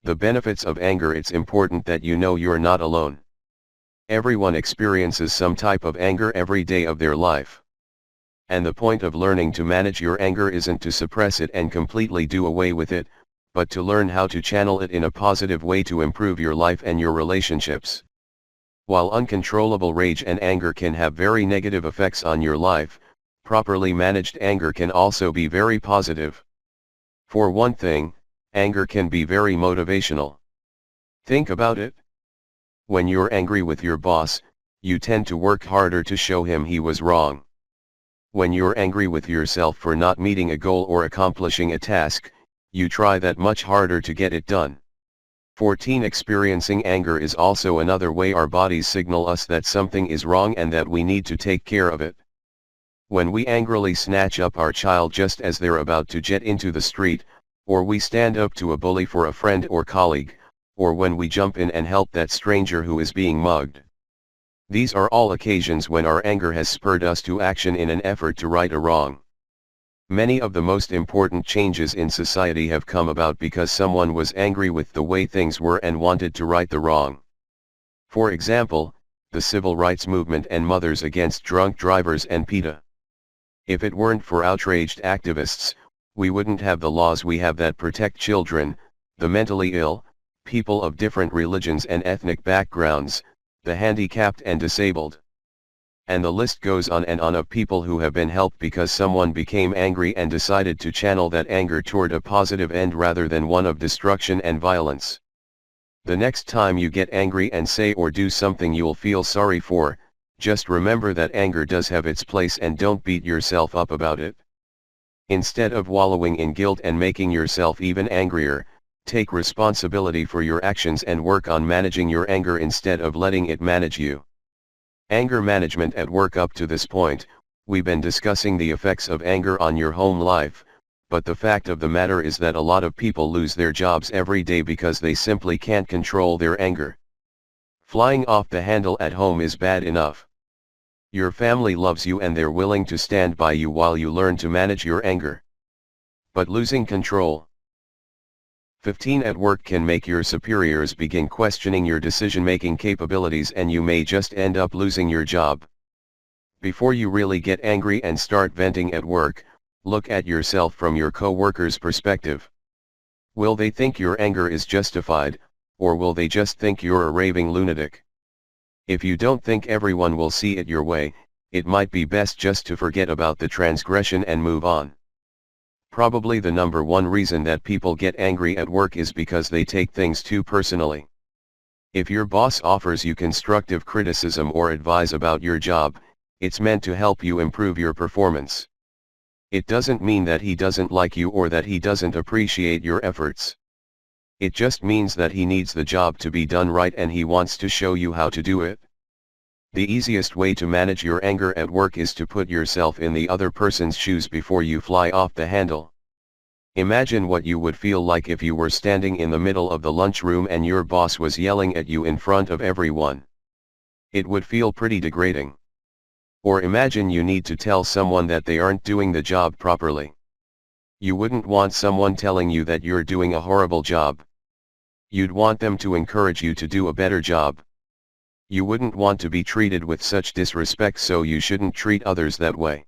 The benefits of anger. It's important that you know you're not alone. Everyone experiences some type of anger every day of their life. And the point of learning to manage your anger isn't to suppress it and completely do away with it, but to learn how to channel it in a positive way to improve your life and your relationships. While uncontrollable rage and anger can have very negative effects on your life, properly managed anger can also be very positive. For one thing, anger can be very motivational. Think about it. When you're angry with your boss, you tend to work harder to show him he was wrong. When you're angry with yourself for not meeting a goal or accomplishing a task, you try that much harder to get it done. 14. Experiencing anger is also another way our bodies signal us that something is wrong and that we need to take care of it. When we angrily snatch up our child just as they're about to jet into the street, or we stand up to a bully for a friend or colleague, or when we jump in and help that stranger who is being mugged. These are all occasions when our anger has spurred us to action in an effort to right a wrong. Many of the most important changes in society have come about because someone was angry with the way things were and wanted to right the wrong. For example, the civil rights movement and Mothers Against Drunk Drivers and PETA. If it weren't for outraged activists, we wouldn't have the laws we have that protect children, the mentally ill, people of different religions and ethnic backgrounds, the handicapped and disabled. And the list goes on and on of people who have been helped because someone became angry and decided to channel that anger toward a positive end rather than one of destruction and violence. The next time you get angry and say or do something you'll feel sorry for, just remember that anger does have its place and don't beat yourself up about it. Instead of wallowing in guilt and making yourself even angrier, take responsibility for your actions and work on managing your anger instead of letting it manage you. Anger management at work. Up to this point, we've been discussing the effects of anger on your home life, but the fact of the matter is that a lot of people lose their jobs every day because they simply can't control their anger. Flying off the handle at home is bad enough. Your family loves you and they're willing to stand by you while you learn to manage your anger. But losing control. 15. At work can make your superiors begin questioning your decision-making capabilities and you may just end up losing your job. Before you really get angry and start venting at work, look at yourself from your co-workers' perspective. Will they think your anger is justified, or will they just think you're a raving lunatic? If you don't think everyone will see it your way, it might be best just to forget about the transgression and move on. Probably the number one reason that people get angry at work is because they take things too personally. If your boss offers you constructive criticism or advice about your job, it's meant to help you improve your performance. It doesn't mean that he doesn't like you or that he doesn't appreciate your efforts. It just means that he needs the job to be done right and he wants to show you how to do it. The easiest way to manage your anger at work is to put yourself in the other person's shoes before you fly off the handle. Imagine what you would feel like if you were standing in the middle of the lunchroom and your boss was yelling at you in front of everyone. It would feel pretty degrading. Or imagine you need to tell someone that they aren't doing the job properly. You wouldn't want someone telling you that you're doing a horrible job. You'd want them to encourage you to do a better job. You wouldn't want to be treated with such disrespect, so you shouldn't treat others that way.